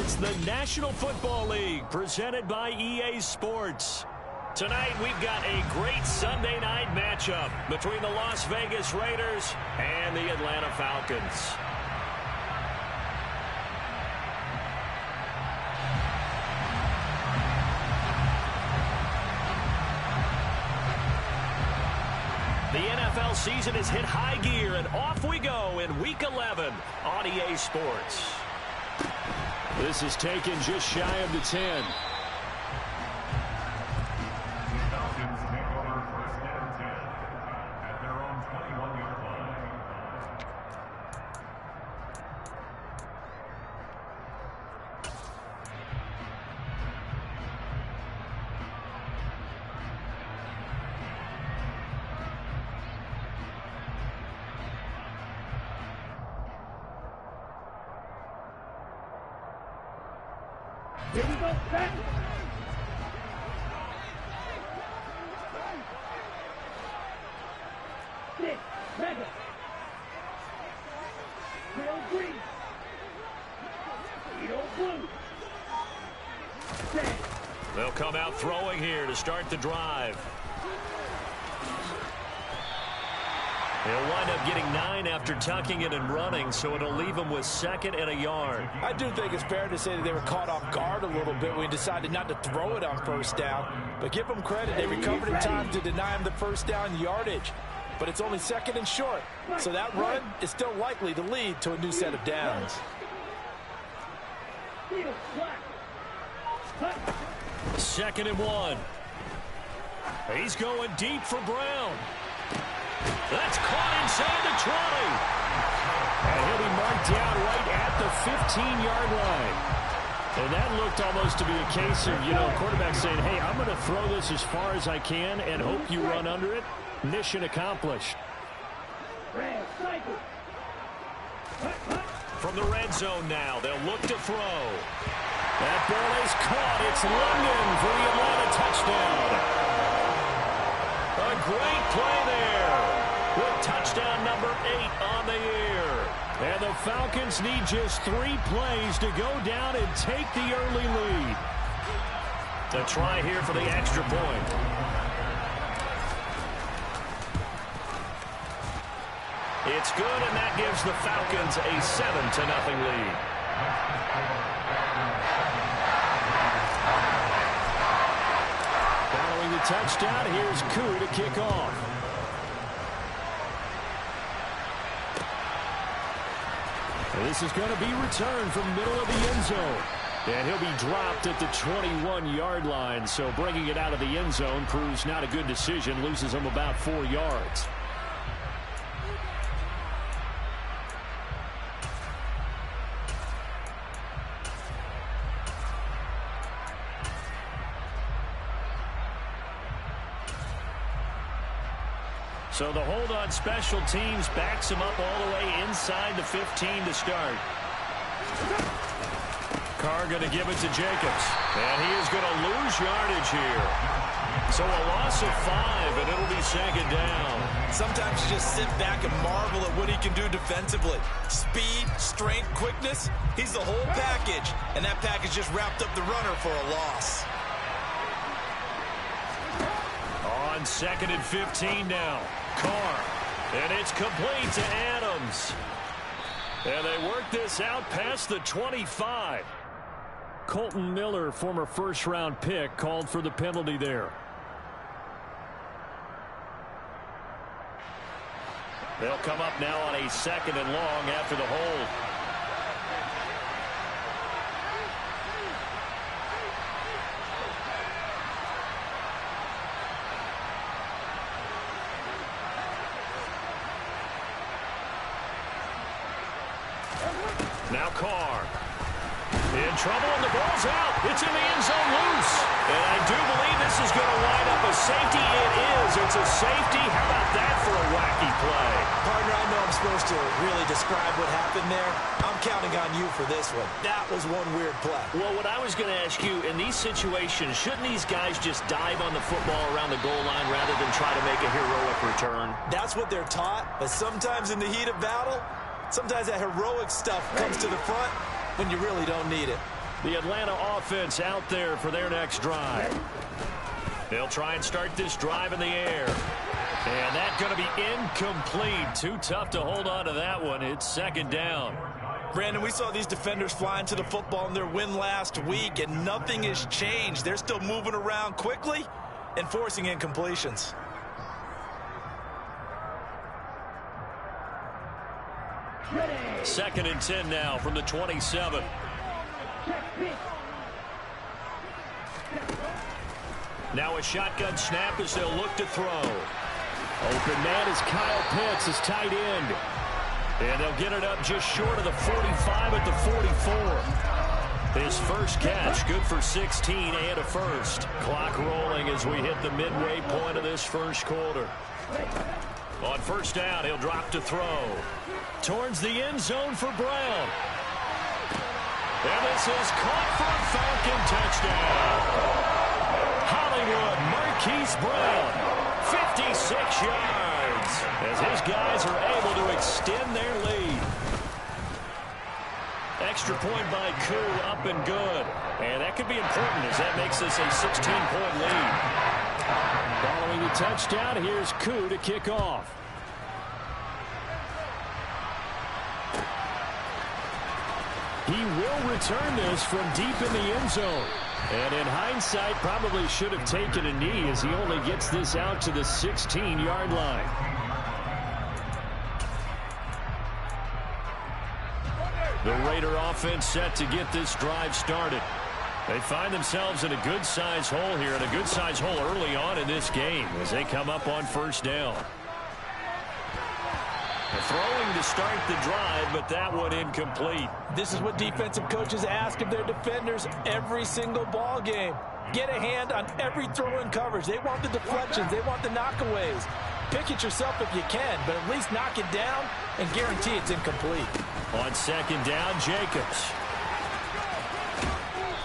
It's the National Football League presented by EA Sports. Tonight we've got a great Sunday night matchup between the Las Vegas Raiders and the Atlanta Falcons. The NFL season has hit high gear, and off we go in Week 11 on EA Sports. This is taken just shy of the 10. Falcons take over first and 10 at their own 21-yard line. Here we go, back. Six, mega. Real green. Real blue. Set. They'll come out throwing here to start the drive. He'll wind up getting 9 after tucking it and running, so it'll leave him with 2nd and a yard. I do think it's fair to say that they were caught off guard a little bit when we decided not to throw it on first down. But give them credit. They recovered in time to deny him the first down yardage. But it's only 2nd and short. So that run is still likely to lead to a new set of downs. 2nd and 1. He's going deep for Brown. That's caught inside the 20. And he'll be marked down right at the 15-yard line. And that looked almost to be a case of, quarterback saying, hey, I'm going to throw this as far as I can and hope you run under it. Mission accomplished. From the red zone now, they'll look to throw. That ball is caught. It's London for the Atlanta touchdown. A great play there. With touchdown number 8 on the year. And the Falcons need just 3 plays to go down and take the early lead. A try here for the extra point. It's good, and that gives the Falcons a 7-0 lead. Following the touchdown, here's Koo to kick off. This is going to be returned from middle of the end zone. And he'll be dropped at the 21-yard line. So bringing it out of the end zone proves not a good decision. Loses him about 4 yards. So the hold on special teams backs him up all the way inside the 15 to start. Carr going to give it to Jacobs. And he is going to lose yardage here. So a loss of 5, and it'll be 2nd down. Sometimes you just sit back and marvel at what he can do defensively. Speed, strength, quickness. He's the whole package. And that package just wrapped up the runner for a loss. On 2nd and 15 now. Carr. And it's complete to Adams. And they work this out past the 25. Colton Miller, former first-round pick, called for the penalty there. They'll come up now on a 2nd and long after the hold. Now Carr. In trouble, and the ball's out. It's in the end zone loose. And I do believe this is going to wind up a safety. It is. It's a safety. How about that for a wacky play? Partner, I know I'm supposed to really describe what happened there. I'm counting on you for this one. That was one weird play. Well, what I was going to ask you, in these situations, shouldn't these guys just dive on the football around the goal line rather than try to make a heroic return? That's what they're taught, but sometimes in the heat of battle, sometimes that heroic stuff comes to the front when you really don't need it. The Atlanta offense out there for their next drive. They'll try and start this drive in the air. And that's going to be incomplete. Too tough to hold on to that one. It's second down. Brandon, we saw these defenders fly into the football in their win last week, and nothing has changed. They're still moving around quickly and forcing incompletions. Second and 10 now from the 27. Now a shotgun snap as they'll look to throw. Open man is Kyle Pitts, his tight end. And they'll get it up just short of the 45 at the 44. His first catch, good for 16 and a first. Clock rolling as we hit the midway point of this first quarter. On first down, he'll drop to throw. Towards the end zone for Brown. And this is caught for a Falcon touchdown. Hollywood Marquise Brown, 56 yards, as his guys are able to extend their lead. Extra point by Koo, up and good. And that could be important as that makes this a 16-point lead. Following the touchdown, here's Koo to kick off. He will return this from deep in the end zone. And in hindsight, probably should have taken a knee as he only gets this out to the 16-yard line. The Raider offense set to get this drive started. They find themselves in a good-sized hole here, and a good-sized hole early on in this game as they come up on first down. Throwing to start the drive, but that one incomplete. This is what defensive coaches ask of their defenders every single ball game. Get a hand on every throw in coverage. They want the deflections. They want the knockaways. Pick it yourself if you can, but at least knock it down and guarantee it's incomplete. On second down, Jacobs.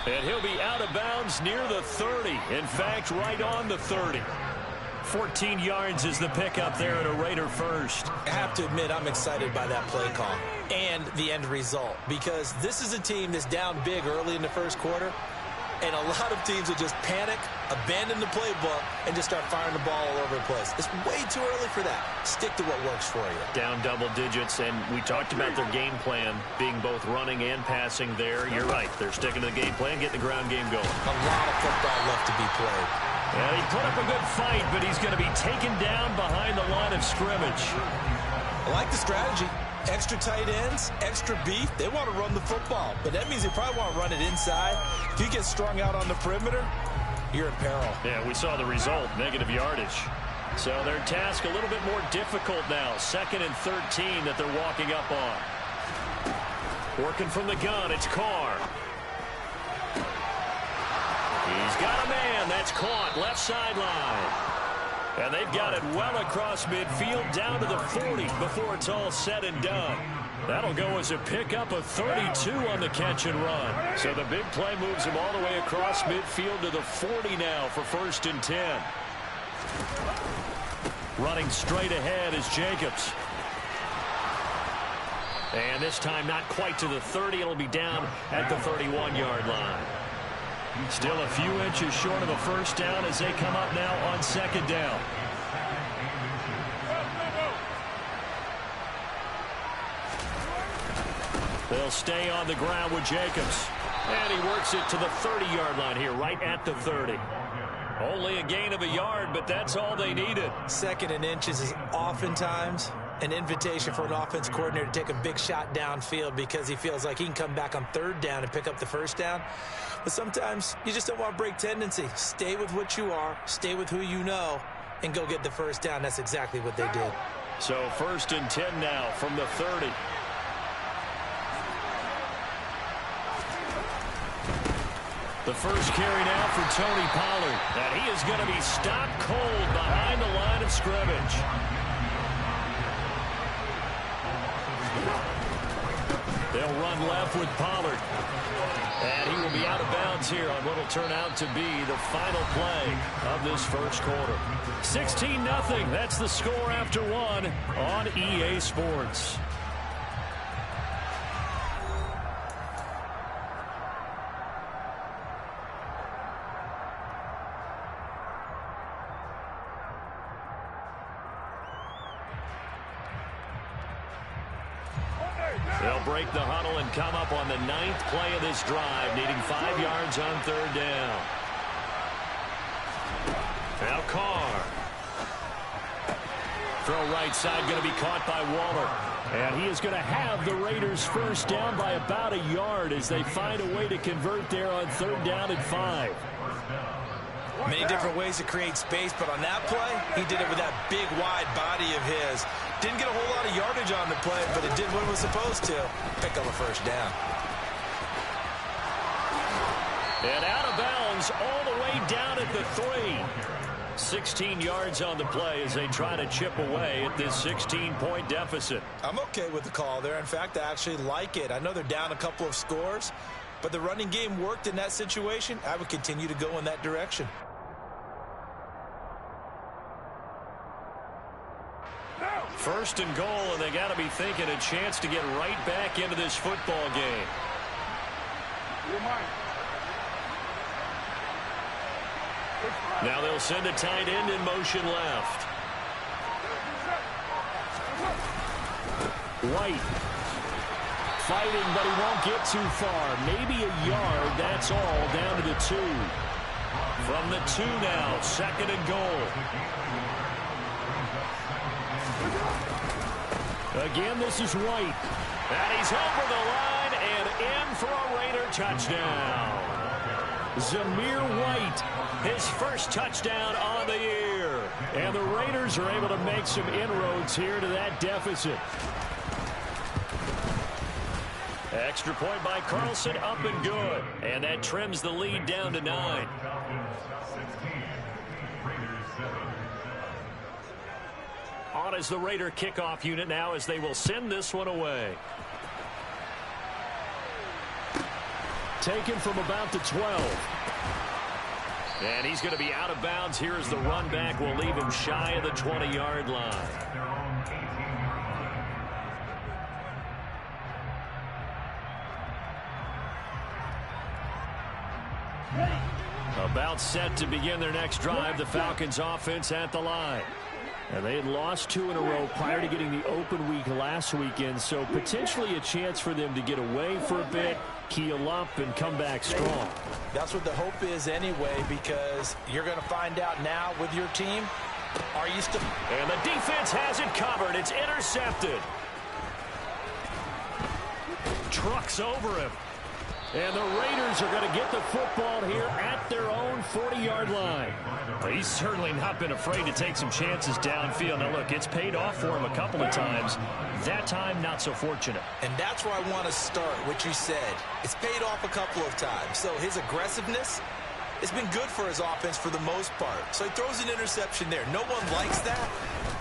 And he'll be out of bounds near the 30. In fact, right on the 30. 14 yards is the pickup there at a Raider first. I have to admit, I'm excited by that play call and the end result, because this is a team that's down big early in the first quarter, and a lot of teams will just panic, abandon the playbook, and just start firing the ball all over the place. It's way too early for that. Stick to what works for you. Down double digits, and we talked about their game plan being both running and passing there. You're right. They're sticking to the game plan, getting the ground game going. A lot of football left to be played. And he put up a good fight, but he's going to be taken down behind the line of scrimmage. I like the strategy. Extra tight ends, extra beef. They want to run the football, but that means they probably want to run it inside. If you get strung out on the perimeter, you're in peril. Yeah, we saw the result, negative yardage. So their task a little bit more difficult now. 2nd and 13 that they're walking up on. Working from the gun, it's Carr. He's got a man. That's caught. Left sideline. And they've got it well across midfield down to the 40 before it's all said and done. That'll go as a pickup of 32 on the catch and run. So the big play moves him all the way across midfield to the 40 now for 1st and 10. Running straight ahead is Jacobs. And this time not quite to the 30. It'll be down at the 31-yard line. Still a few inches short of a first down as they come up now on 2nd down. They'll stay on the ground with Jacobs. And he works it to the 30-yard line here, right at the 30. Only a gain of a yard, but that's all they needed. 2nd and inches is oftentimes an invitation for an offense coordinator to take a big shot downfield because he feels like he can come back on 3rd down and pick up the first down. But sometimes you just don't want to break tendency. Stay with what you are, stay with who you know, and go get the first down. That's exactly what they did. So 1st and 10 now from the 30. The first carry now for Tony Pollard. And he is going to be stopped cold behind the line of scrimmage. They'll run left with Pollard. And he will be out of bounds here on what will turn out to be the final play of this first quarter. 16-0. That's the score after one on EA Sports. They'll break the huddle and come up on the 9th play of this drive, needing 5 yards on 3rd down. Now Carr. Throw right side, going to be caught by Waller. And he is going to have the Raiders first down by about a yard as they find a way to convert there on 3rd down and 5. Many different ways to create space, but on that play, he did it with that big, wide body of his. Didn't get a whole lot of yardage on the play, but it did what it was supposed to. Pick up a first down. And out of bounds all the way down at the 3. 16 yards on the play as they try to chip away at this 16-point deficit. I'm okay with the call there. In fact, I actually like it. I know they're down a couple of scores, but the running game worked in that situation. I would continue to go in that direction. First and goal, and they got to be thinking a chance to get right back into this football game. Now they'll send a tight end in motion left. White fighting, but he won't get too far. Maybe a yard, that's all, down to the 2. From the 2 now, 2nd and goal. Again, this is White. And he's over the line and in for a Raider touchdown. Zamir White, his first touchdown on the year. And the Raiders are able to make some inroads here to that deficit. Extra point by Carlson, up and good. And that trims the lead down to 9. On as the Raider kickoff unit now as they will send this one away. Taken from about the 12. And he's going to be out of bounds here as the run back will leave him shy of the 20-yard line. About set to begin their next drive, the Falcons offense at the line. And they had lost 2 in a row prior to getting the open week last weekend, so potentially a chance for them to get away for a bit, keel up, and come back strong. That's what the hope is anyway, because you're going to find out now with your team, are you still... And the defense has it covered. It's intercepted. Trucks over him. And the Raiders are going to get the football here at their own 40-yard line. Well, he's certainly not been afraid to take some chances downfield. Now, look, it's paid off for him a couple of times. That time, not so fortunate. And that's where I want to start, what you said. It's paid off a couple of times. So his aggressiveness, it's been good for his offense for the most part. So he throws an interception there. No one likes that,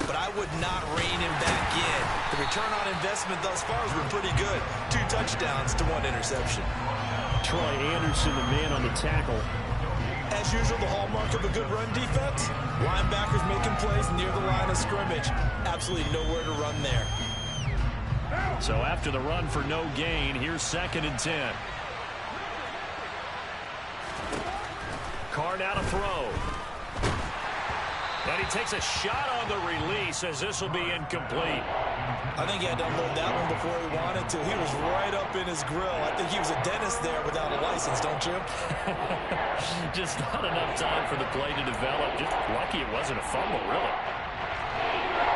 but I would not rein him back in. The return on investment thus far has been pretty good. 2 touchdowns to 1 interception. Troy Anderson, the man on the tackle. As usual, the hallmark of a good run defense, linebackers making plays near the line of scrimmage. Absolutely nowhere to run there. So after the run for no gain, here's 2nd and 10. Carr now to throw. And he takes a shot on the release as this will be incomplete. I think he had to unload that one before he wanted to. He was right up in his grill. I think he was a dentist there without a license, don't you? Just not enough time for the play to develop. Just lucky it wasn't a fumble, really.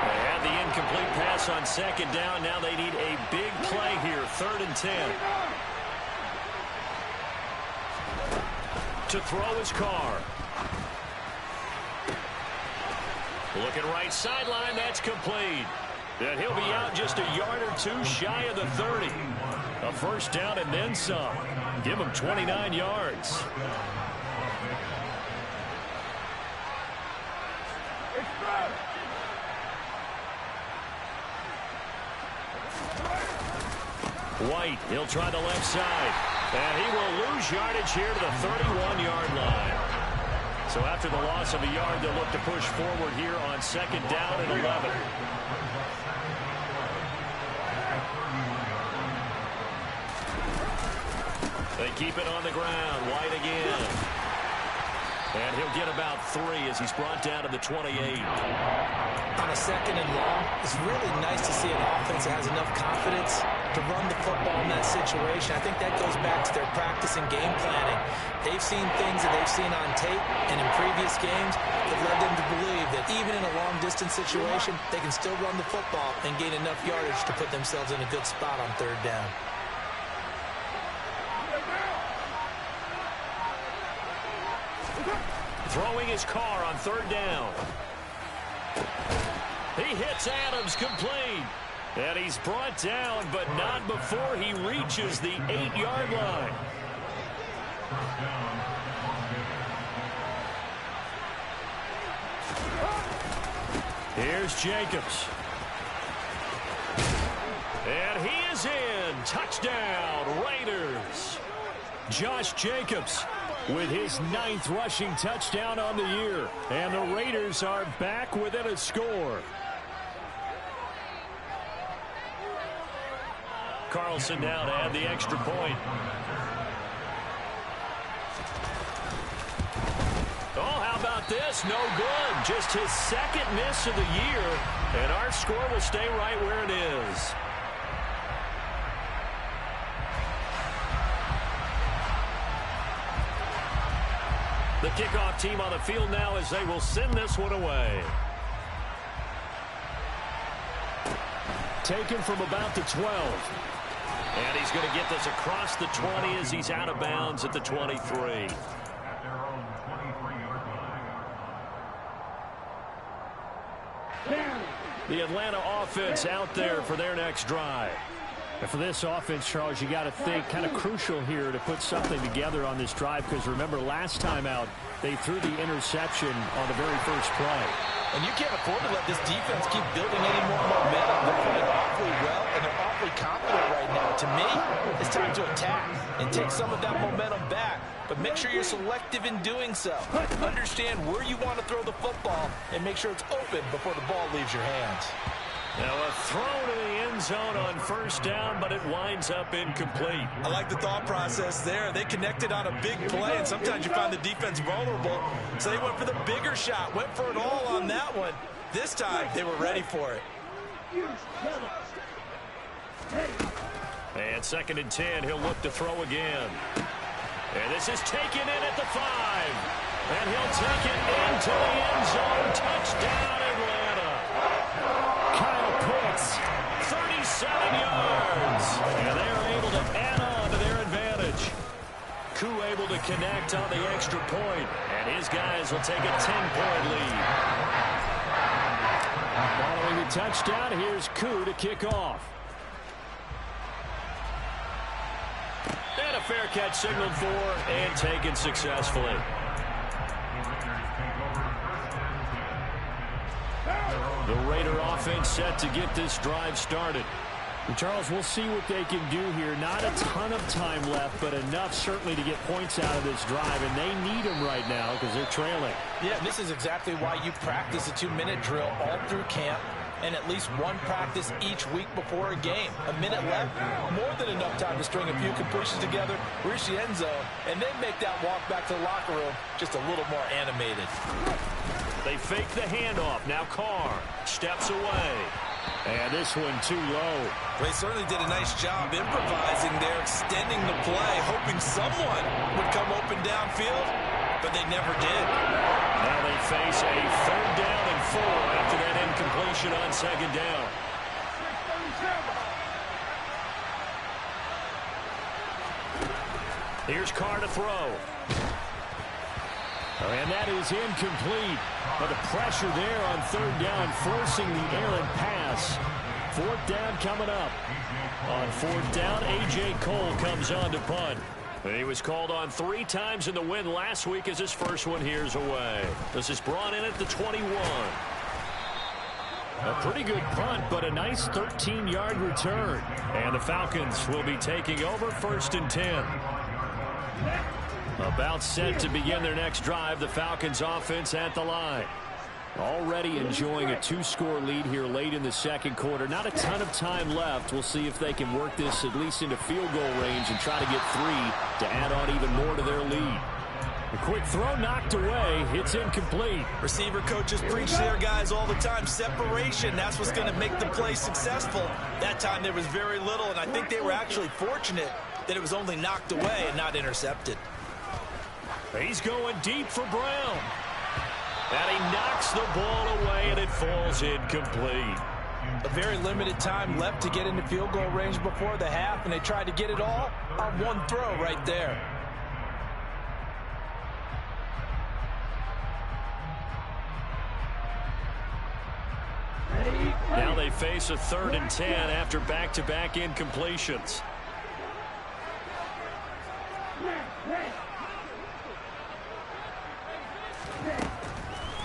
They had the incomplete pass on 2nd down. Now they need a big play here, 3rd and 10. To throw his Carr. Looking right sideline, that's complete. And he'll be out just a yard or 2 shy of the 30. A first down and then some. Give him 29 yards. White, he'll try the left side. And he will lose yardage here to the 31-yard line. So after the loss of a yard, they'll look to push forward here on 2nd down and 11. They keep it on the ground. White again. And he'll get about 3 as he's brought down to the 28. On a 2nd and long, it's really nice to see an offense that has enough confidence to run the football in that situation. I think that goes back to their practice and game planning. They've seen things that they've seen on tape and in previous games that led them to believe that even in a long-distance situation, they can still run the football and gain enough yardage to put themselves in a good spot on third down. Throwing his car on third down. He hits Adams complete. And he's brought down, but not before he reaches the 8-yard line. Here's Jacobs. And he is in. Touchdown, Raiders. Josh Jacobs with his 9th rushing touchdown on the year. And the Raiders are back within a score. Carlson now to add the extra point. Oh, how about this? No good. Just his 2nd miss of the year. And our score will stay right where it is. The kickoff team on the field now as they will send this one away. Taken from about the 12. And he's going to get this across the 20 as he's out of bounds at the 23. At their own 23-yard line. The Atlanta offense out there for their next drive. And for this offense, Charles, you got to think kind of crucial here to put something together on this drive, because remember last time out they threw the interception on the very first play. And you can't afford to let this defense keep building any more momentum. They're playing awfully well, and they're awfully confident right now. To me, it's time to attack and take some of that momentum back. But make sure you're selective in doing so. Understand where you want to throw the football and make sure it's open before the ball leaves your hands. Now a throw to the end zone on first down, but it winds up incomplete. I like the thought process there. They connected on a big play, and sometimes you find the defense vulnerable. So they went for the bigger shot, went for it all on that one. This time, they were ready for it. And 2nd and 10, he'll look to throw again. And this is taken in at the 5. And he'll take it into the end zone. Touchdown, Atlanta. Kyle Pitts, 37 yards. And they're able to add on to their advantage. Koo able to connect on the extra point. And his guys will take a 10-point lead. Following the touchdown, here's Koo to kick off. And a fair catch signaled for and taken successfully. The Raider offense set to get this drive started. And Charles, we'll see what they can do here. Not a ton of time left, but enough certainly to get points out of this drive, and they need them right now because they're trailing. Yeah, this is exactly why you practice a 2-minute drill all through camp and at least one practice each week before a game. A minute left, more than enough time to string a few completions together, reach the end zone, and then make that walk back to the locker room just a little more animated. They fake the handoff. Now Carr steps away. And this one too low. They certainly did a nice job improvising there, extending the play, hoping someone would come open downfield, but they never did. Now they face a 3rd down and 4 after that incompletion on 2nd down. Here's Carr to throw. And that is incomplete. But the pressure there on 3rd down, forcing the errant pass. 4th down coming up. On 4th down, A.J. Cole comes on to punt. He was called on 3 times in the win last week as his first one here's away. This is brought in at the 21. A pretty good punt, but a nice 13-yard return. And the Falcons will be taking over 1st and 10. About set to begin their next drive, the Falcons offense at the line. Already enjoying a 2-score lead here late in the 2nd quarter. Not a ton of time left. We'll see if they can work this at least into field goal range and try to get 3 to add on even more to their lead. A quick throw knocked away. It's incomplete. Receiver coaches preach to their guys all the time. Separation, that's what's going to make the play successful. That time there was very little, and I think they were actually fortunate that it was only knocked away and not intercepted. He's going deep for Brown. And he knocks the ball away, and it falls incomplete. A very limited time left to get into field goal range before the half, and they tried to get it all on one throw right there. Now they face a 3rd and 10 after back-to-back incompletions.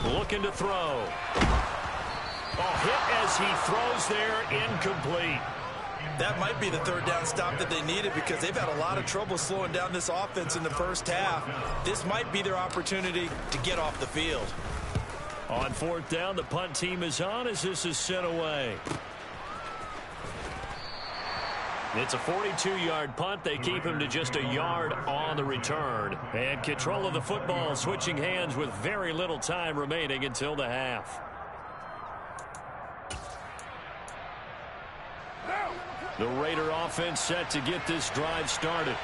Looking to throw. Hit as he throws there, incomplete. That might be the 3rd down stop that they needed because they've had a lot of trouble slowing down this offense in the first half. This might be their opportunity to get off the field. On 4th down, the punt team is on as this is sent away. It's a 42-yard punt. They keep him to just a yard on the return. And control of the football switching hands with very little time remaining until the half. The Raider offense set to get this drive started.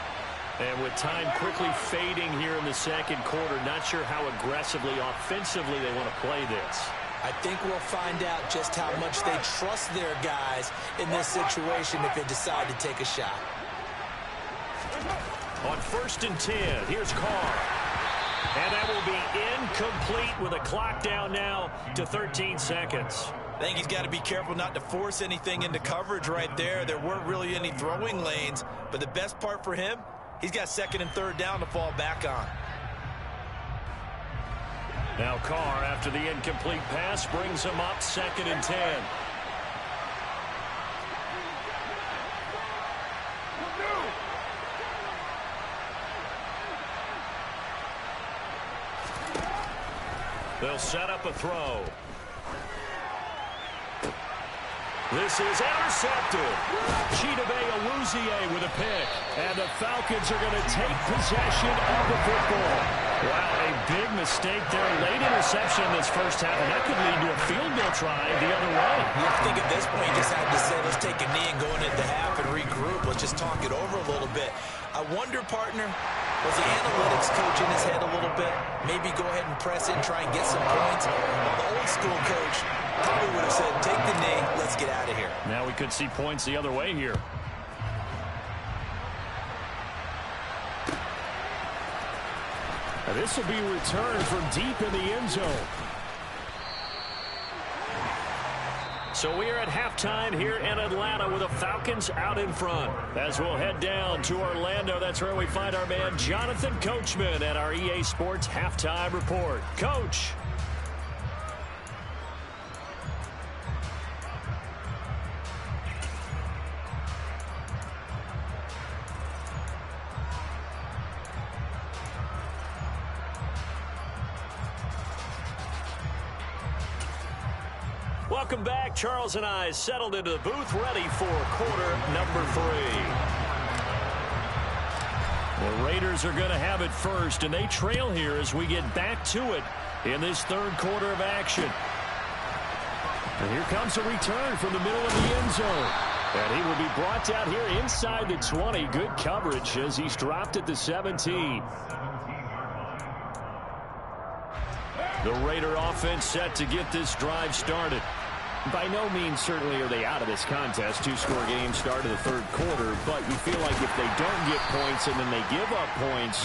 And with time quickly fading here in the second quarter, not sure how aggressively, offensively they want to play this. I think we'll find out just how much they trust their guys in this situation if they decide to take a shot. On 1st and 10, here's Carr. And that will be incomplete with a clock down now to 13 seconds. I think he's got to be careful not to force anything into coverage right there. There weren't really any throwing lanes, but the best part for him, he's got 2nd and 3rd down to fall back on. Now Carr, after the incomplete pass, brings him up 2nd and 10. They'll set up a throw. This is intercepted. Chidobe Awuzie with a pick. And the Falcons are going to take possession of the football. Wow, a big mistake there. Late interception in this first half, and that could lead to a field goal try the other way. I think at this point, you just had to say, let's take a knee and go into the half and regroup. Let's just talk it over a little bit. I wonder, partner, was the analytics coach in his head a little bit? Maybe go ahead and press in, try and get some points. Well, the old school coach probably would have said, take the knee, let's get out of here. Now we could see points the other way here. This will be returned from deep in the end zone. So we are at halftime here in Atlanta with the Falcons out in front. As we'll head down to Orlando, that's where we find our man Jonathan Coachman at our EA Sports Halftime Report. Coach. Welcome back. Charles and I settled into the booth, ready for quarter number 3. The Raiders are going to have it first, and they trail here as we get back to it in this 3rd quarter of action. And here comes a return from the middle of the end zone. And he will be brought down here inside the 20. Good coverage as he's dropped at the 17. The Raider offense set to get this drive started. By no means certainly are they out of this contest. 2-score game start of the 3rd quarter, but you feel like if they don't get points and then they give up points,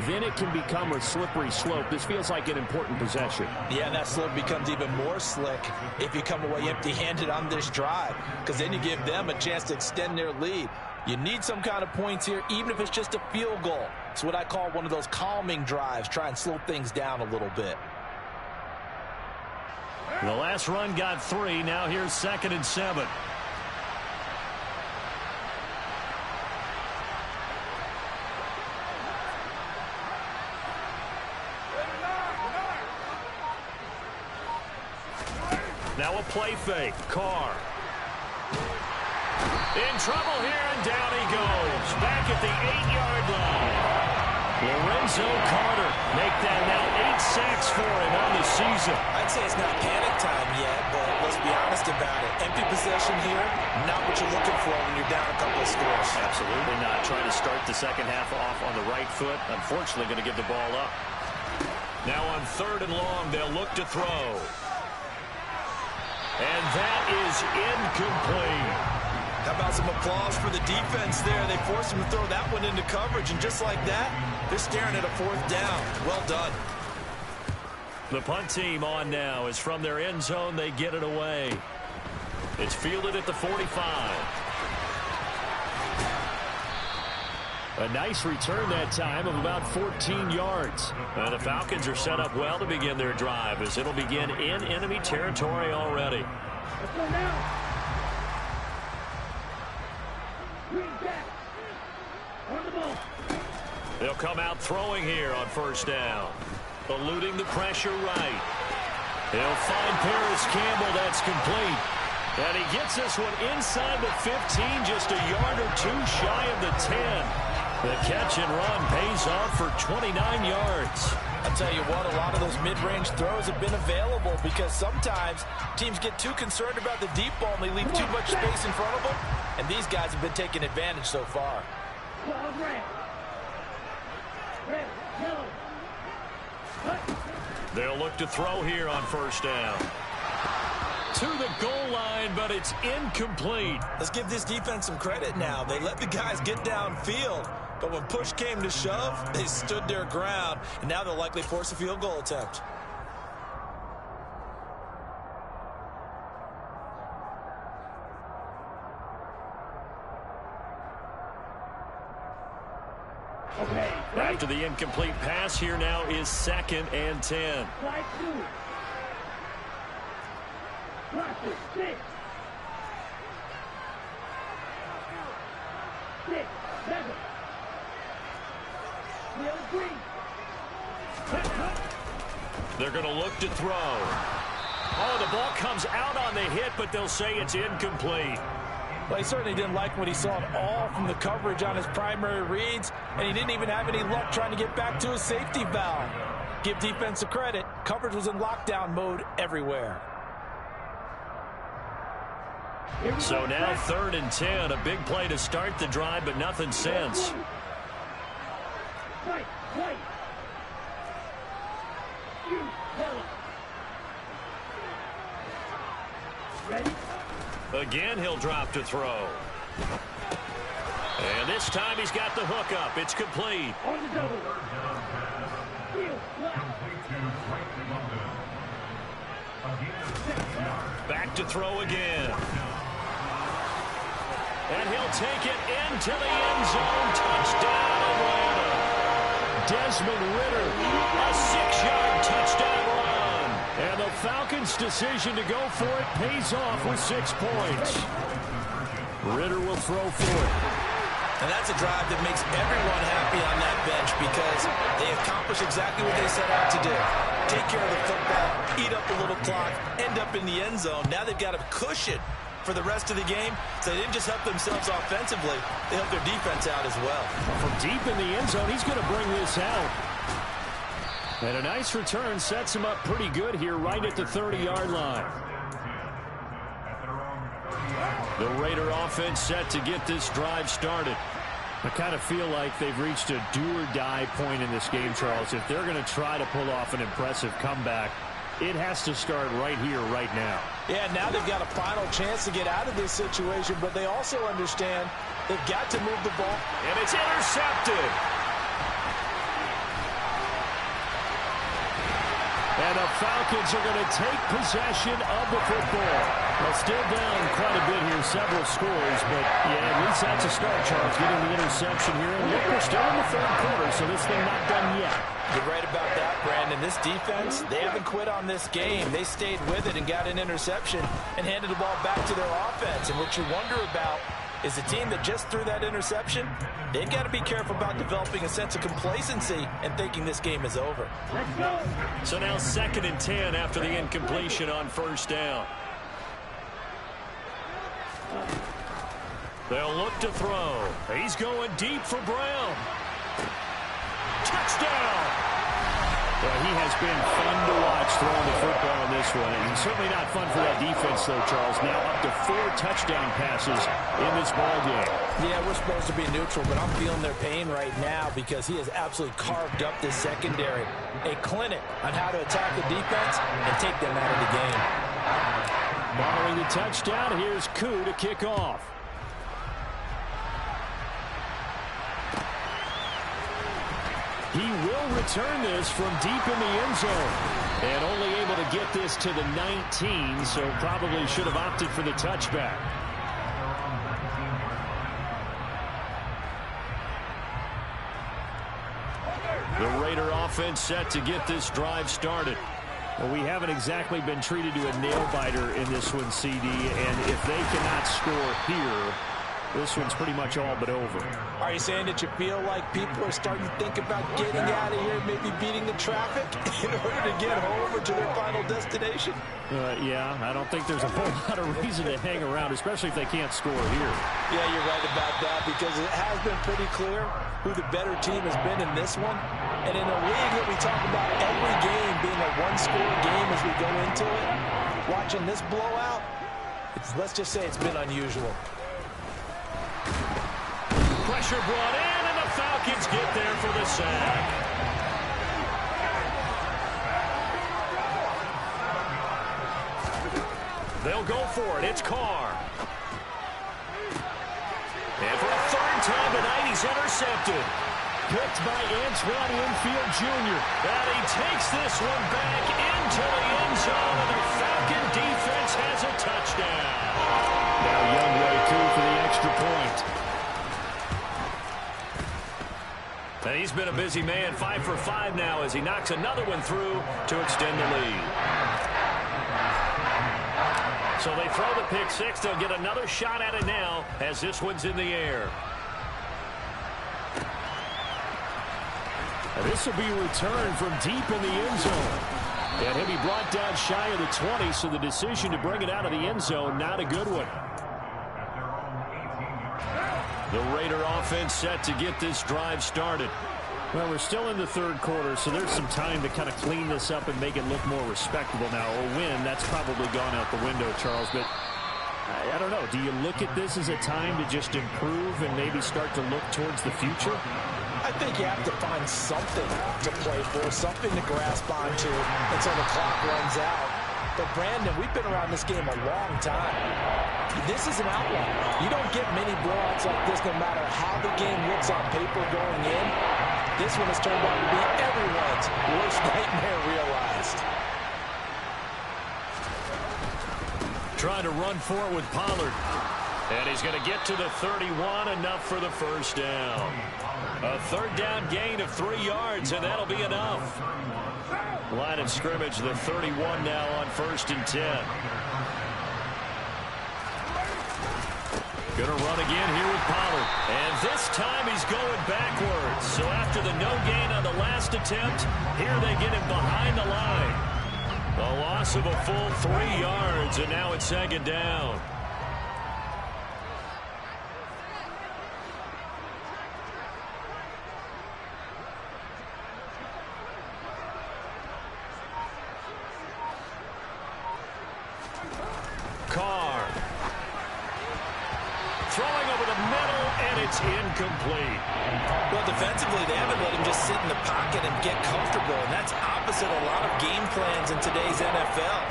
then it can become a slippery slope. This feels like an important possession. Yeah, and that slope becomes even more slick if you come away empty-handed on this drive, because then you give them a chance to extend their lead. You need some kind of points here, even if it's just a field goal. It's what I call one of those calming drives, try and slow things down a little bit. The last run got 3. Now here's 2nd and 7. Now a play fake. Carr. In trouble here, and down he goes. Back at the 8-yard line. Lorenzo Carter make that now 8 sacks for him on the season. I'd say it's not panic time yet, but let's be honest about it. Empty possession here, not what you're looking for when you're down a couple of scores. Absolutely not. Trying to start the second half off on the right foot. Unfortunately, going to give the ball up. Now on 3rd and long, they'll look to throw. And that is incomplete. How about some applause for the defense there? They forced him to throw that one into coverage, and just like that, they're staring at a 4th down. Well done. The punt team on now is from their end zone. They get it away. It's fielded at the 45. A nice return that time of about 14 yards. And the Falcons are set up well to begin their drive as it'll begin in enemy territory already. Let's go now. Green back. On the ball. They'll come out throwing here on 1st down. Eluding the pressure right. He'll find Paris Campbell. That's complete. And he gets this one inside the 15, just a yard or two shy of the 10. The catch and run pays off for 29 yards. I'll tell you what, a lot of those mid-range throws have been available because sometimes teams get too concerned about the deep ball and they leave too much space in front of them. And these guys have been taking advantage so far. Ball red. Red. Yellow. Cut. They'll look to throw here on 1st down. To the goal line, but it's incomplete. Let's give this defense some credit now. They let the guys get downfield, but when push came to shove, they stood their ground, and now they'll likely force a field goal attempt. Okay. After the incomplete pass, here now is 2nd and 10. Slide through. Process. 6. 6. 7. Field green. They're going to look to throw. Oh, the ball comes out on the hit, but they'll say it's incomplete. Well, he certainly didn't like what he saw at all from the coverage on his primary reads, and he didn't even have any luck trying to get back to his safety valve. Give defense a credit. Coverage was in lockdown mode everywhere. So now 3rd and 10, a big play to start the drive, but nothing since. Fight. Fight. You. Yellow. Ready? Again, he'll drop to throw. And this time he's got the hook up. It's complete. On the double. Field. Back to throw again. And he'll take it into the end zone. Touchdown, Atlanta. Desmond Ridder, A 6-yard touchdown run. and the Falcons' decision to go for it pays off with 6 points. Ridder will throw for it. And that's a drive that makes everyone happy on that bench because they accomplish exactly what they set out to do. Take care of the football, eat up a little clock, end up in the end zone. Now they've got a cushion for the rest of the game, so they didn't just help themselves offensively, they helped their defense out as well. From deep in the end zone, he's going to bring this out. And a nice return sets him up pretty good here right at the 30-yard line. The Raider offense set to get this drive started. I kind of feel like they've reached a do-or-die point in this game, Charles. If they're going to try to pull off an impressive comeback, it has to start right here, right now. Yeah, now they've got a final chance to get out of this situation, but they also understand they've got to move the ball. And it's intercepted. And the Falcons are going to take possession of the football. Well, still down quite a bit here, several scores, but yeah, at least that's a start, Charles, getting the interception here. And look, we're still in the 3rd quarter, so this thing not done yet. You're right about that, Brandon. This defense, they haven't quit on this game. They stayed with it and got an interception and handed the ball back to their offense. And what you wonder about is the team that just threw that interception, they've got to be careful about developing a sense of complacency and thinking this game is over. Let's go. So now 2nd and 10 after the incompletion on 1st down. They'll look to throw. He's going deep for Brown. touchdown. Well, he has been fun to watch throwing the football in this one. And certainly not fun for that defense, though, Charles. Now up to 4 touchdown passes in this ball game. Yeah, we're supposed to be neutral, but I'm feeling their pain right now because he has absolutely carved up this secondary. A clinic on how to attack the defense and take them out of the game. Following the touchdown, here's Koo to kick off. He will return this from deep in the end zone. And only able to get this to the 19, so probably should have opted for the touchback. The Raider offense set to get this drive started. Well, we haven't exactly been treated to a nail-biter in this one, CD, and if they cannot score here, this one's pretty much all but over. Are you saying that you feel like people are starting to think about getting out of here, maybe beating the traffic in order to get home or to their final destination? Yeah, I don't think there's a whole lot of reason to hang around, especially if they can't score here. Yeah, you're right about that because it has been pretty clear who the better team has been in this one. And in a league that we talk about every game being a one-score game as we go into it, watching this blowout, let's just say it's been unusual. Pressure brought in, and the Falcons get there for the sack. They'll go for it. It's Carr. And for a third time tonight, he's intercepted. Picked by Antoine Winfield Jr. And he takes this one back into the end zone, and the Falcon defense has a touchdown. Now Youngway, too, for the extra point. And he's been a busy man, 5 for 5 now as he knocks another one through to extend the lead. So they throw the pick six. They'll get another shot at it now as this one's in the air. This will be returned from deep in the end zone. And he'll be brought down shy of the 20, so the decision to bring it out of the end zone, not a good one. The Raider offense set to get this drive started. Well, we're still in the third quarter, so there's some time to kind of clean this up and make it look more respectable now. A win, that's probably gone out the window, Charles, but I don't know. Do you look at this as a time to just improve and maybe start to look towards the future? I think you have to find something to play for, something to grasp onto until the clock runs out. But, Brandon, we've been around this game a long time. This is an outlier. You don't get many blowouts like this no matter how the game looks on paper going in. This one has turned out to be everyone's worst nightmare realized. Trying to run for it with Pollard. And he's going to get to the 31, enough for the first down. A third down gain of 3 yards, and that'll be enough. Line of scrimmage, the 31 now on 1st and 10. Going to run again here with Pollard. And this time he's going backwards. So after the no gain on the last attempt, here they get him behind the line. A loss of a full 3 yards, and now it's 2nd down. Carr. Throwing over the middle, and it's incomplete. Well, defensively, they haven't let him just sit in the pocket and get comfortable, and that's opposite a lot of game plans in today's NFL.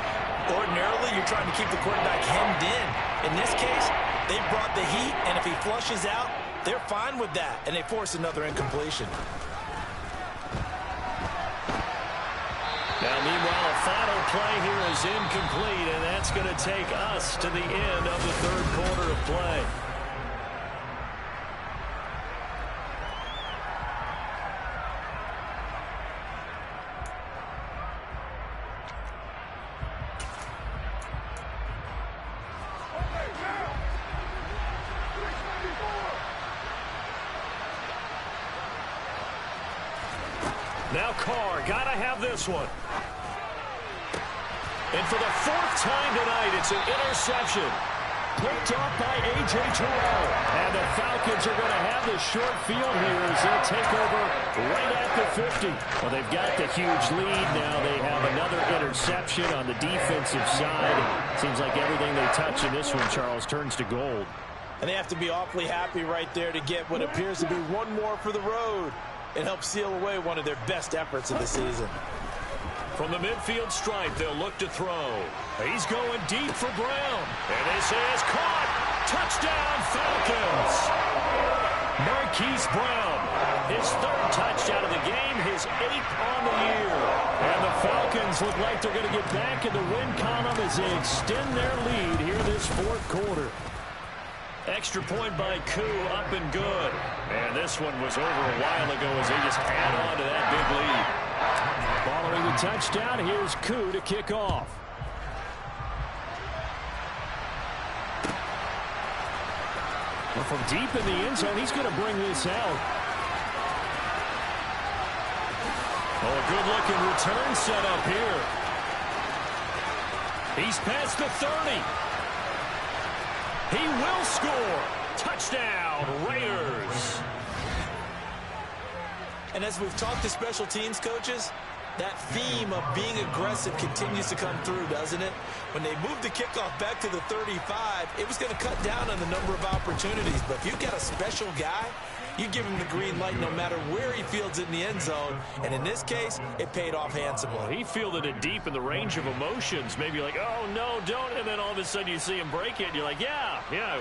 Ordinarily, you're trying to keep the quarterback hemmed in. In this case, they brought the heat, and if he flushes out, they're fine with that, and they force another incompletion. Now, meanwhile, a final play here is incomplete, and that's going to take us to the end of the third quarter of play. Now Carr, gotta have this one. And for the 4th time tonight, it's an interception. picked off by A.J. Terrell. And the Falcons are going to have the short field here as they'll take over right at the 50. Well, they've got the huge lead. Now they have another interception on the defensive side. Seems like everything they touch in this one, Charles, turns to gold. And they have to be awfully happy right there to get what appears to be one more for the road. It helps seal away one of their best efforts of the season. From the midfield stripe, they'll look to throw. He's going deep for Brown. And this is caught. Touchdown, Falcons. Marquise Brown, his third touchdown of the game, his 8th on the year. And the Falcons look like they're going to get back in the win column as they extend their lead here this fourth quarter. Extra point by Koo, up and good. And this one was over a while ago as they just add on to that big lead. Following the touchdown, here's Koo to kick off. Well, from deep in the end zone, he's going to bring this out. Oh, a good-looking return set up here. He's past the 30. He will score. Touchdown, Raiders. And as we've talked to special teams coaches, that theme of being aggressive continues to come through, doesn't it? When they moved the kickoff back to the 35, it was going to cut down on the number of opportunities. But if you've got a special guy, you give him the green light no matter where he fields it in the end zone. And in this case, it paid off handsomely. Well, he fielded it deep in the range of emotions. Maybe like, oh, no, don't. And then all of a sudden you see him break it. And you're like, yeah,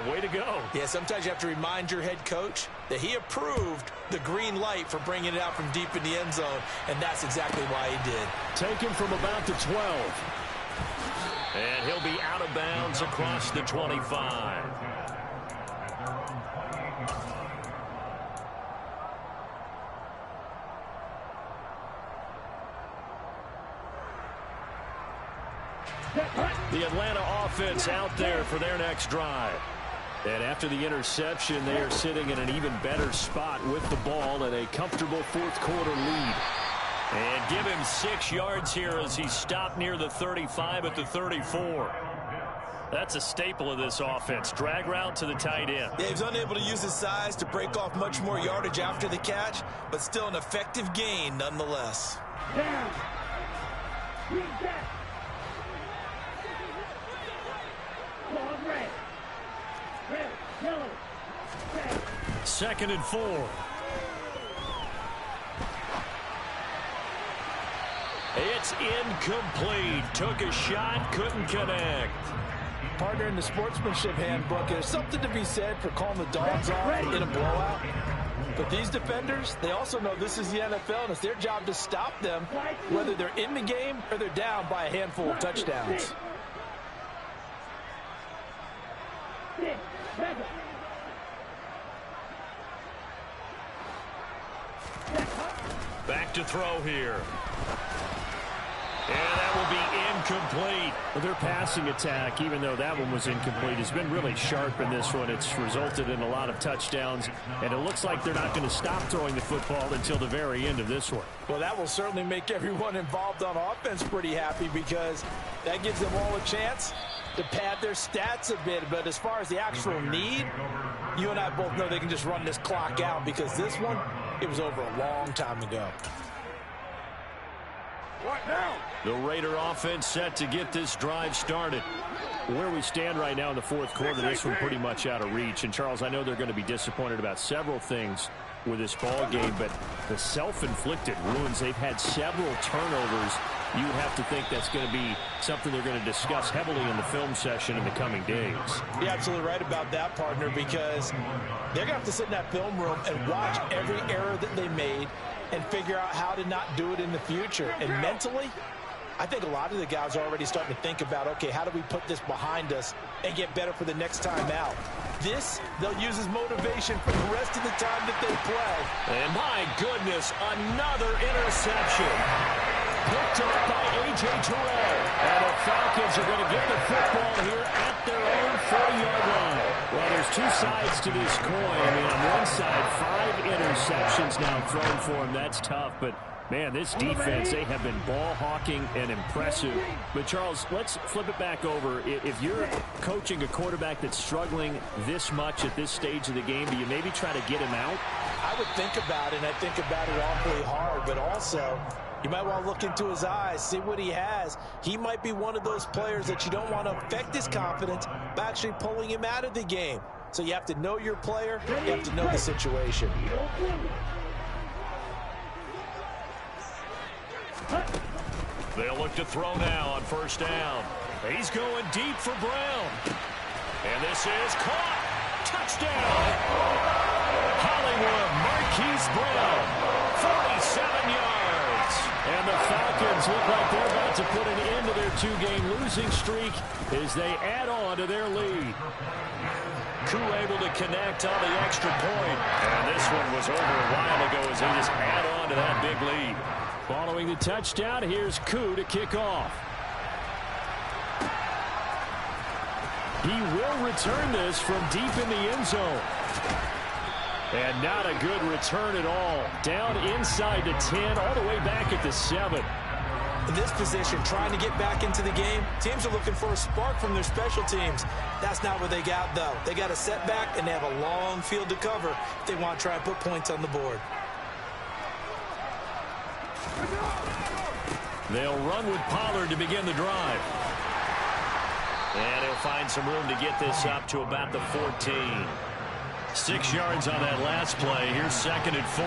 way to go. Yeah, sometimes you have to remind your head coach that he approved the green light for bringing it out from deep in the end zone. And that's exactly why he did. Taken from about the 12. And he'll be out of bounds across the 25. The Atlanta offense out there for their next drive. And after the interception, they are sitting in an even better spot with the ball at a comfortable fourth quarter lead. And give him 6 yards here as he stopped near the 35 at the 34. That's a staple of this offense. Drag route to the tight end. Yeah, he's unable to use his size to break off much more yardage after the catch, but still an effective gain nonetheless. Down. Green back. Ball red. Red. Yellow. Red. 2nd and 4. It's incomplete. Took a shot, couldn't connect. Partner, in the sportsmanship handbook, there's something to be said for calling the dogs off in a blowout. But these defenders, they also know this is the NFL, and it's their job to stop them, whether they're in the game or they're down by a handful of touchdowns. Back to throw here. And that will be incomplete. Well, their passing attack, even though that one was incomplete, has been really sharp in this one. It's resulted in a lot of touchdowns, and it looks like they're not going to stop throwing the football until the very end of this one. Well, that will certainly make everyone involved on offense pretty happy because that gives them all a chance to pad their stats a bit. But as far as the actual need, you and I both know they can just run this clock out because this one, it was over a long time ago. What now? The Raider offense set to get this drive started. Where we stand right now in the fourth quarter, this one pretty much out of reach. And, Charles, I know they're going to be disappointed about several things with this ball game, but the self-inflicted wounds, they've had several turnovers. You would have to think that's going to be something they're going to discuss heavily in the film session in the coming days. You're absolutely right about that, partner, because they're going to have to sit in that film room and watch every error that they made and figure out how to not do it in the future. And mentally, I think a lot of the guys are already starting to think about, okay, how do we put this behind us and get better for the next time out? This, they'll use as motivation for the rest of the time that they play. And my goodness, another interception. Picked up by A.J. Terrell. And the Falcons are going to get the football here at their own 40-yard line. Well, there's two sides to this coin. I mean, on one side, 5 interceptions now thrown for him. That's tough, but Man, this defense, they have been ball hawking and impressive. But, Charles, let's flip it back over. If you're coaching a quarterback that's struggling this much at this stage of the game, do you maybe try to get him out? I would think about it, and I think about it awfully hard. But also, you might want to look into his eyes, see what he has. He might be one of those players that you don't want to affect his confidence by actually pulling him out of the game. So you have to know your player. You have to know the situation. They'll look to throw now on first down. He's going deep for Brown. And this is caught. Touchdown. Hollywood Marquise Brown. 47 yards. And the Falcons look like they're about to put an end to their two-game losing streak as they add on to their lead. Koo able to connect on the extra point. And this one was over a while ago as they just add on to that big lead. Following the touchdown, here's Koo to kick off. He will return this from deep in the end zone. And not a good return at all. Down inside the 10, all the way back at the 7. In this position, trying to get back into the game, teams are looking for a spark from their special teams. That's not what they got, though. They got a setback, and they have a long field to cover if they want to try and put points on the board. They'll run with Pollard to begin the drive. And he'll find some room to get this up to about the 14. 6 yards on that last play. Here's 2nd and 4.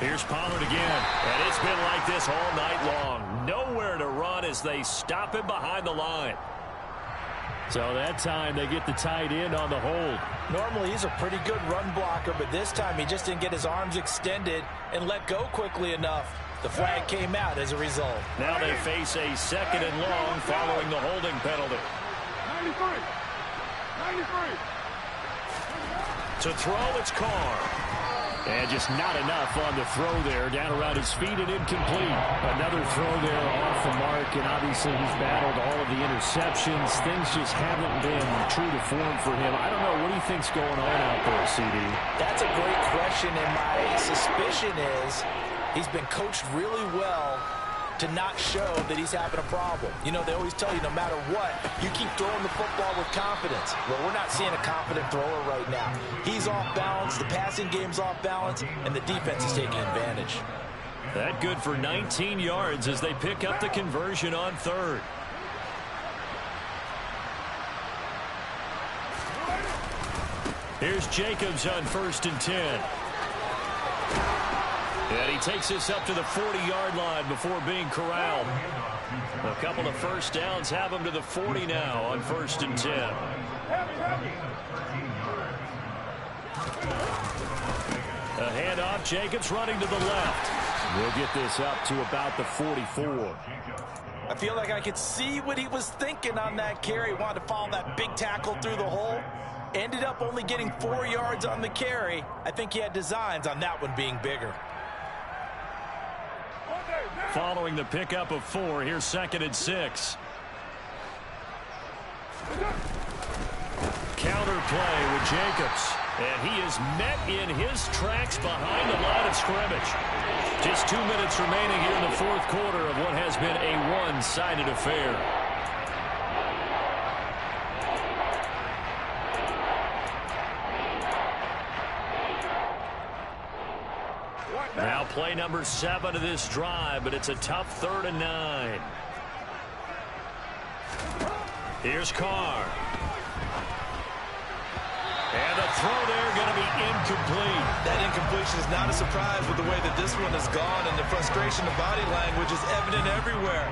Here's Pollard again. And it's been like this all night long. Nowhere to run as they stop him behind the line. So that time they get the tight end on the hold. Normally he's a pretty good run blocker, but this time he just didn't get his arms extended and let go quickly enough. The flag came out as a result. Now they face a 2nd and long following the holding penalty. 93. To throw, it's Carr. And just not enough on the throw there. Down around his feet and incomplete. Another throw there off the mark, and obviously he's battled all of the interceptions. Things just haven't been true to form for him. I don't know. What do you think's going on out there, CD? That's a great question, and my suspicion is he's been coached really well to not show that he's having a problem. You know, they always tell you no matter what, you keep throwing the football with confidence. Well, we're not seeing a confident thrower right now. He's off balance, the passing game's off balance, and the defense is taking advantage. That good for 19 yards as they pick up the conversion on 3rd. Here's Jacobs on 1st and 10. And he takes this up to the 40-yard line before being corralled. A couple of first downs have him to the 40 now on 1st and 10. A handoff, Jacobs running to the left. We'll get this up to about the 44. I feel like I could see what he was thinking on that carry. Wanted to follow that big tackle through the hole. Ended up only getting 4 yards on the carry. I think he had designs on that one being bigger. Following the pickup of 4, here's 2nd and 6. Counter play with Jacobs. And he is met in his tracks behind the line of scrimmage. Just 2 minutes remaining here in the 4th quarter of what has been a one-sided affair. Now play number 7 of this drive, but it's a tough 3rd and 9. Here's Carr. And the throw there going to be incomplete. That incompletion is not a surprise with the way that this one has gone, and the frustration of body language is evident everywhere.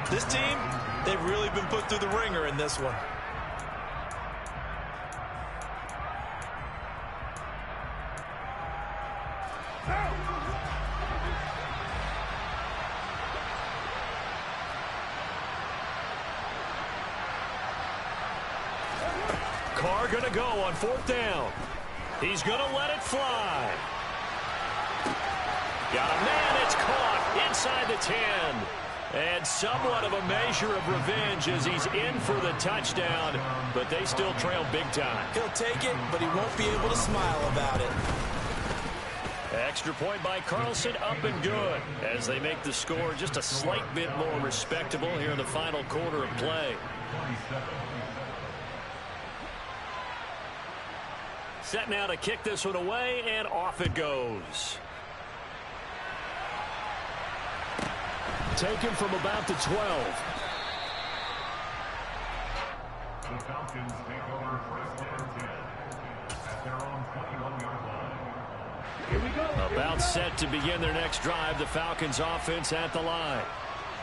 This team, they've really been put through the ringer in this one. Carr going to go on 4th down. He's going to let it fly. Got a man. It's caught inside the 10. And somewhat of a measure of revenge as he's in for the touchdown, but they still trail big time. He'll take it, but he won't be able to smile about it. Extra point by Carlson, up and good, as they make the score just a slight bit more respectable here in the final quarter of play. Set now to kick this one away, and off it goes. Taken from about the 12. The Falcons take over first and 10 at their own 21-yard line. Here we go. About set to begin their next drive, the Falcons offense at the line.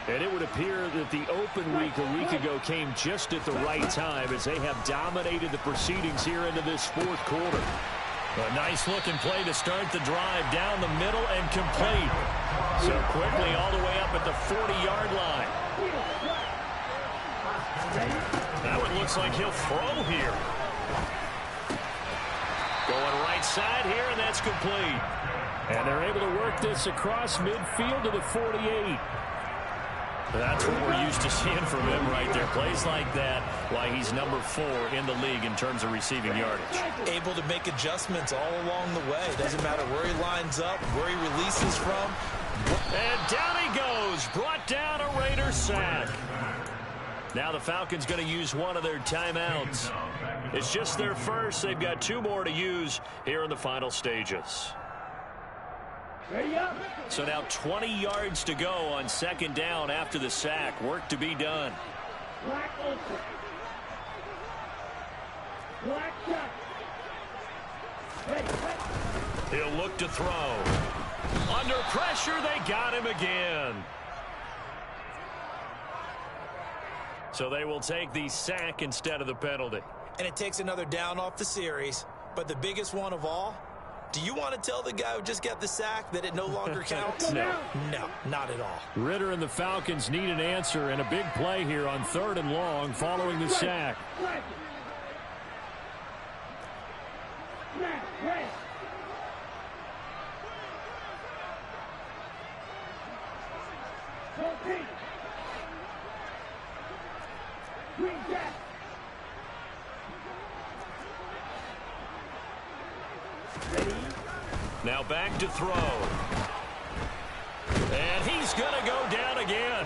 And it would appear that the open week a week ago came just at the right time as they have dominated the proceedings here into this fourth quarter. A nice-looking play to start the drive down the middle and complete. So quickly all the way up at the 40-yard line. That one looks like he'll throw here. Going right side here, and that's complete. And they're able to work this across midfield to the 48. That's what we're used to seeing from him right there. Plays like that, why he's number 4 in the league in terms of receiving yardage. Able to make adjustments all along the way. Doesn't matter where he lines up, where he releases from. And down he goes. Brought down a Raider sack. Now the Falcons going to use one of their timeouts. It's just their first. They've got 2 more to use here in the final stages. Ready up. So now 20 yards to go on second down after the sack. Work to be done. Black open. Black shot. Ready. He'll look to throw. Under pressure, they got him again. So they will take the sack instead of the penalty. And it takes another down off the series. But the biggest one of all, do you want to tell the guy who just got the sack that it no longer counts? No. No, not at all. Ritter and the Falcons need an answer and a big play here on 3rd and long following the sack. Right. Snap. Ready. Go team. Green jack. Ready. Now back to throw. And he's going to go down again.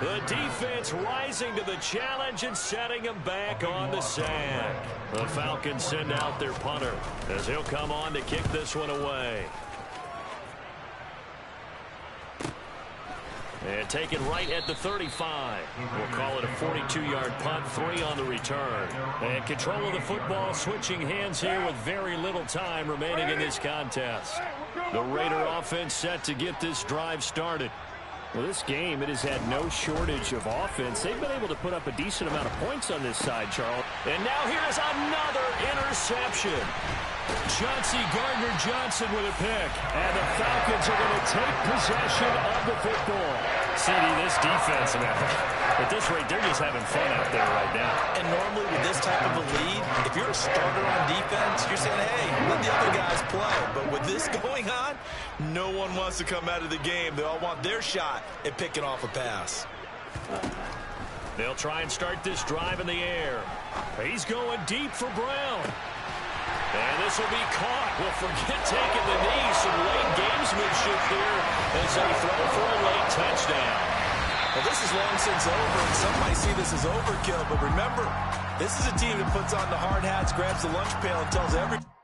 The defense rising to the challenge and setting him back on the sack. The Falcons send out their punter as he'll come on to kick this one away. And taken right at the 35. We'll call it a 42-yard punt, 3 on the return. And control of the football, switching hands here with very little time remaining in this contest. The Raider offense set to get this drive started. Well, this game, it has had no shortage of offense. They've been able to put up a decent amount of points on this side, Charles. And now here's another interception. Chauncey Gardner-Johnson with a pick. And the Falcons are going to take possession of the football. CD, this defense, man, at this rate, they're just having fun out there right now. And normally with this type of a lead, if you're a starter on defense, you're saying, hey, let the other guys play. But with this going on, no one wants to come out of the game. They all want their shot at picking off a pass. They'll try and start this drive in the air. He's going deep for Brown. And this will be caught. Well, forget taking the knee. Some late gamesmanship here as they throw for a late touchdown. Well, this is long since over, and some might see this as overkill. But remember, this is a team that puts on the hard hats, grabs the lunch pail, and tells everybody.